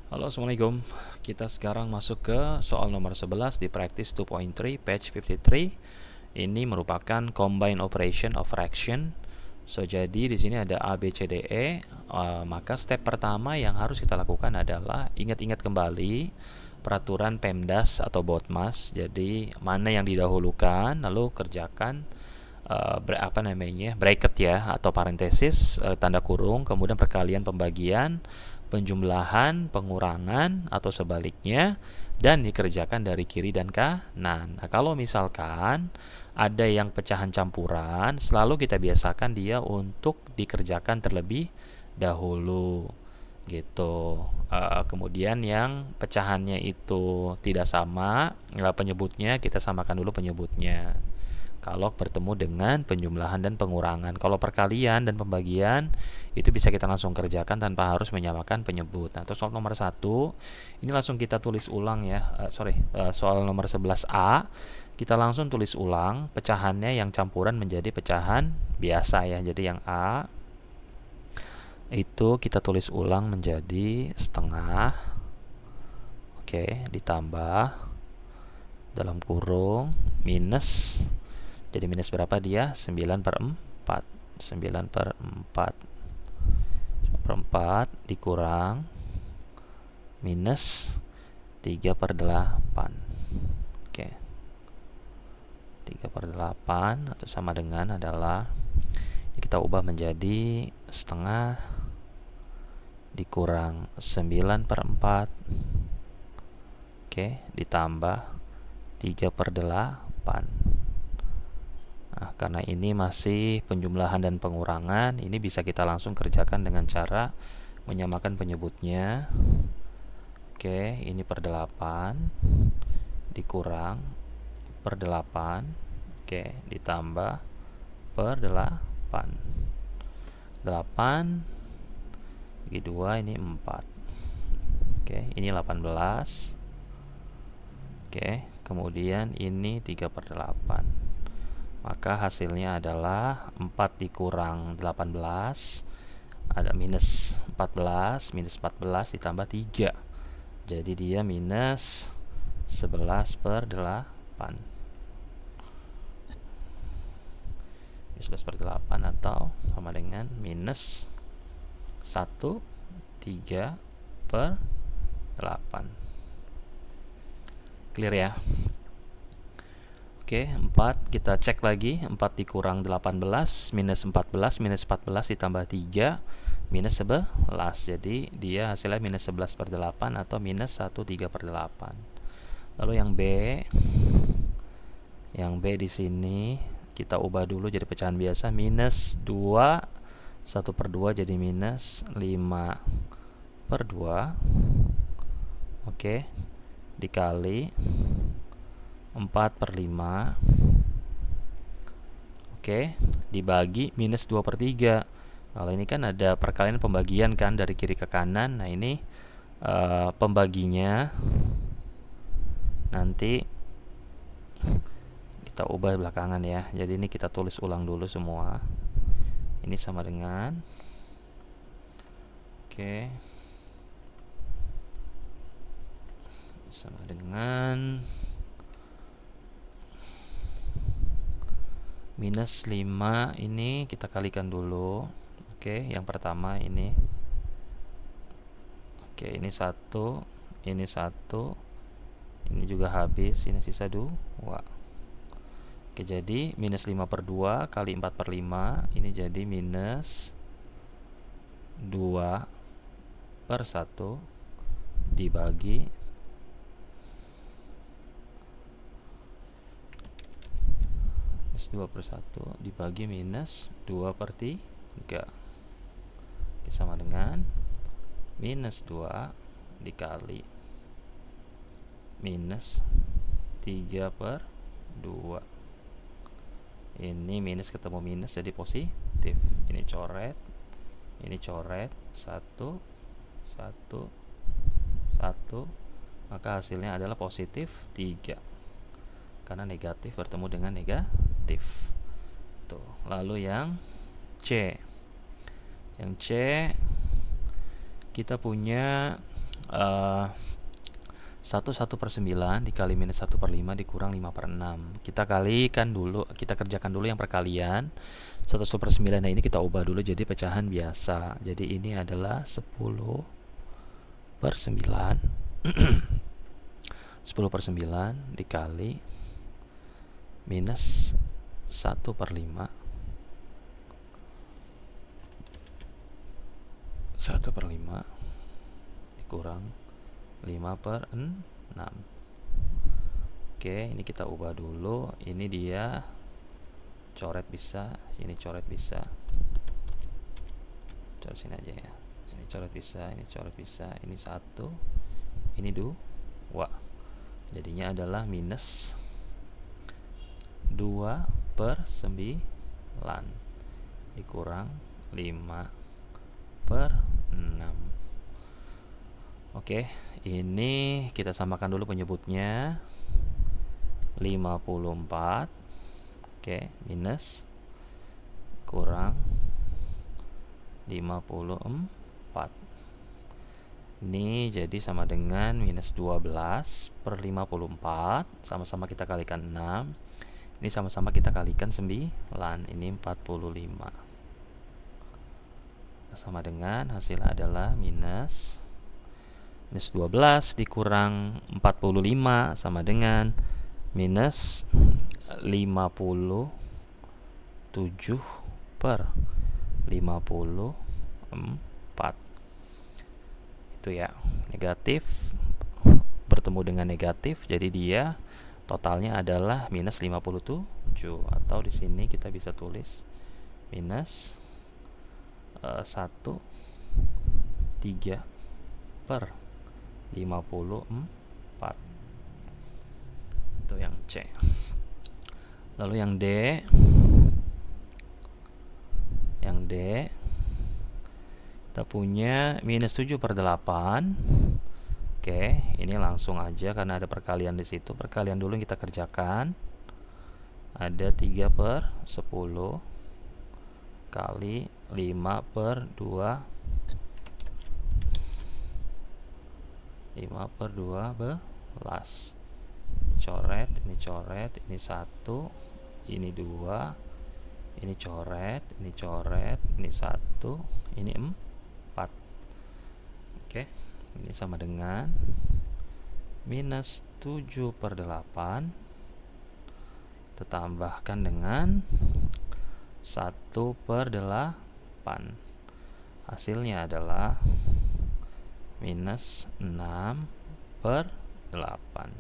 Halo, Assalamualaikum. Kita sekarang masuk ke soal nomor 11 di practice 2.3, page 53. Ini merupakan combine operation of fraction. So, jadi di sini ada A, B, C, D, E. Maka step pertama yang harus kita lakukan adalah ingat-ingat kembali peraturan PEMDAS atau BODMAS. Jadi, mana yang didahulukan, lalu kerjakan bracket ya atau parentesis, tanda kurung, kemudian perkalian pembagian, penjumlahan, pengurangan atau sebaliknya, dan dikerjakan dari kiri dan kanan. Nah, kalau misalkan ada yang pecahan campuran, selalu kita biasakan dia untuk dikerjakan terlebih dahulu gitu. Kemudian yang pecahannya itu tidak sama, penyebutnya kita samakan dulu penyebutnya kalau bertemu dengan penjumlahan dan pengurangan. Kalau perkalian dan pembagian itu bisa kita langsung kerjakan tanpa harus menyamakan penyebut. Nah, terus soal nomor 1 ini langsung kita tulis ulang ya. Soal nomor 11A kita langsung tulis ulang pecahannya yang campuran menjadi pecahan biasa ya. Jadi yang A itu kita tulis ulang menjadi setengah. Oke, ditambah dalam kurung minus. Jadi minus berapa dia? 9/4. 9/4 dikurang minus 3/8. Oke. 3/8 atau sama dengan adalah kita ubah menjadi setengah dikurang 9/4. Oke, ditambah 3/8. Nah, karena ini masih penjumlahan dan pengurangan, ini bisa kita langsung kerjakan dengan cara menyamakan penyebutnya. Oke, ini per 8 dikurang per 8. Oke, ditambah per 8. 8 bagi 2 ini 4. Oke, ini 18. Oke, kemudian ini 3/8. Maka hasilnya adalah 4 dikurang 18, ada minus 14, minus 14 ditambah 3. Jadi dia minus 11/8. 11/8 atau sama dengan minus 1/3/8. Clear ya? Oke, 4 kita cek lagi. 4 dikurang 18 minus 14, minus 14 ditambah 3 minus 11. Jadi dia hasilnya minus 11/8 atau minus 1/3/8. Lalu yang B di sini kita ubah dulu jadi pecahan biasa. Minus 2 1/2 jadi minus 5/2. Oke, dikali 4/5. Oke, dibagi minus 2/3. Kalau ini kan ada perkalian pembagian kan dari kiri ke kanan. Nah, ini pembaginya nanti kita ubah belakangan ya. Jadi ini kita tulis ulang dulu semua. Ini sama dengan sama dengan minus 5 ini kita kalikan dulu. Oke, yang pertama ini. Oke, ini 1, ini 1. Ini juga habis, ini sisa 2. Oke, jadi minus 5/2 kali 4/5 ini jadi minus 2/1 dibagi minus 2/1 dibagi minus 2/3. Oke, sama dengan minus 2 dikali minus 3/2. Ini minus ketemu minus jadi positif. Ini coret, ini coret, 1 1 1, maka hasilnya adalah positif 3 karena negatif bertemu dengan negatif. Tuh. Lalu yang C kita punya 1 per 9 dikali minus 1 per 5 dikurang 5 per 6. Kita kerjakan dulu yang perkalian. 1 per 9, nah ini kita ubah dulu jadi pecahan biasa. Jadi ini adalah 10 per 9 10 per 9 dikali minus 1 per 5 1 per 5 dikurang 5 per 6. Oke, ini kita ubah dulu. Ini dia coret bisa, ini coret bisa. Coret sini aja ya. Ini coret bisa, ini coret bisa. Ini 1, ini 2. Jadinya adalah minus 2 per 9 dikurang 5 per 6. Oke, ini kita samakan dulu penyebutnya. 54. Oke, minus kurang 54. Ini jadi sama dengan minus 12 per 54. Sama-sama kita kalikan 6. Ini sama-sama kita kalikan 9. Ini 45. Sama dengan hasil adalah minus 12 dikurang 45 sama dengan minus 57 per 54. Itu ya, negatif bertemu dengan negatif, jadi dia totalnya adalah minus 57, atau di sini kita bisa tulis minus 1/3 per 54. Itu yang C. Lalu yang D. Kita punya minus 7 per 8. Oke, ini langsung aja karena ada perkalian di situ. Perkalian dulu yang kita kerjakan. Ada 3 per 10 kali 5 per 2 belas. Coret, ini 1, ini 2, ini coret, ini 1, ini 4. Oke, ini sama dengan minus 7 per 8. Kita tambahkan dengan 1 per 8. Hasilnya adalah minus 6 per 8.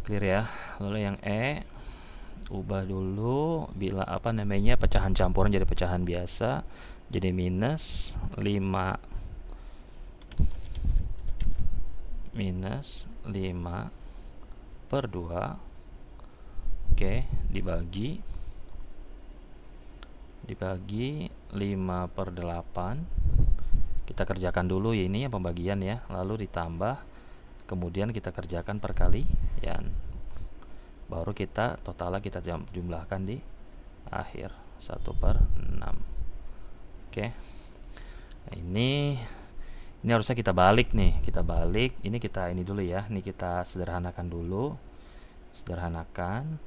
Clear ya. Lalu yang E, ubah dulu bila pecahan campuran jadi pecahan biasa. Jadi minus 5 per 2. Oke, dibagi 5 per 8. Kita kerjakan dulu ya, ini yang pembagian ya, lalu ditambah, kemudian kita kerjakan perkalian, baru kita totalnya kita jumlahkan di akhir 1 per 6. Oke, nah, ini harusnya kita balik nih, ini kita ini dulu ya, ini kita sederhanakan dulu, sederhanakan.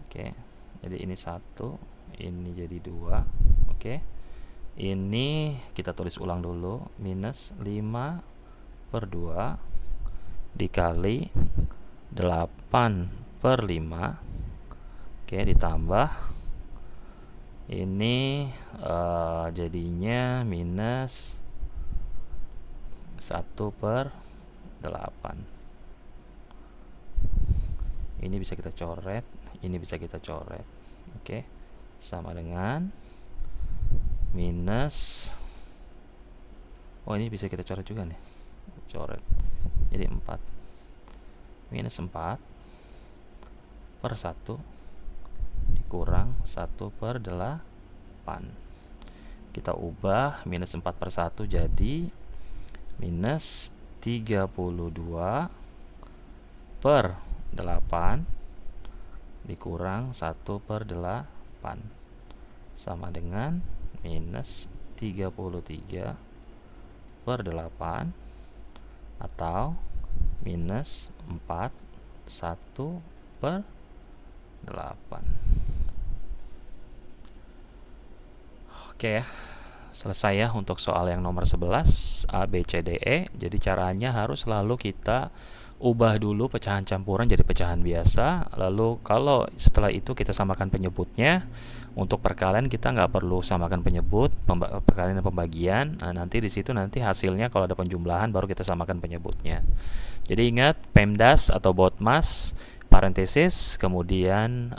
Oke, jadi ini 1, ini jadi 2. Oke, ini kita tulis ulang dulu, minus 5 per 2 dikali 8 per 5. Oke, ditambah ini jadinya minus 1 per 8. Ini bisa kita coret, ini bisa kita coret. Oke, sama dengan minus, ini bisa kita coret juga nih, coret, jadi 4, minus 4 per 1 dikurang 1 per 8. Kita ubah minus 4 per 1 jadi minus 32 per 8 dikurang 1 per 8 sama dengan minus 33 per 8 atau minus 41 per 8. Oke ya, selesai ya untuk soal yang nomor 11 A, B, C, D, E. Jadi caranya harus selalu kita ubah dulu pecahan campuran jadi pecahan biasa. Lalu kalau setelah itu kita samakan penyebutnya. Untuk perkalian kita nggak perlu samakan penyebut, perkalian dan pembagian. Nah, nanti di situ nanti hasilnya kalau ada penjumlahan baru kita samakan penyebutnya. Jadi ingat PEMDAS atau BODMAS, parenthesis, kemudian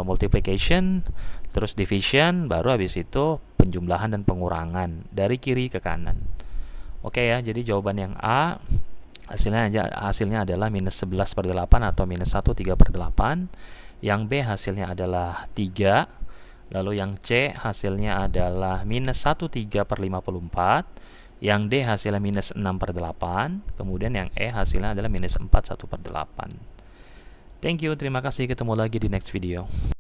multiplication, terus division, baru habis itu penjumlahan dan pengurangan dari kiri ke kanan. Oke ya, jadi jawaban yang A hasilnya adalah minus 11 per 8 atau minus 13 per 8. Yang B hasilnya adalah 3. Lalu yang C hasilnya adalah minus 13 per 54. Yang D hasilnya minus 6 per 8. Kemudian yang E hasilnya adalah minus 41 per 8. Thank you, terima kasih, ketemu lagi di next video.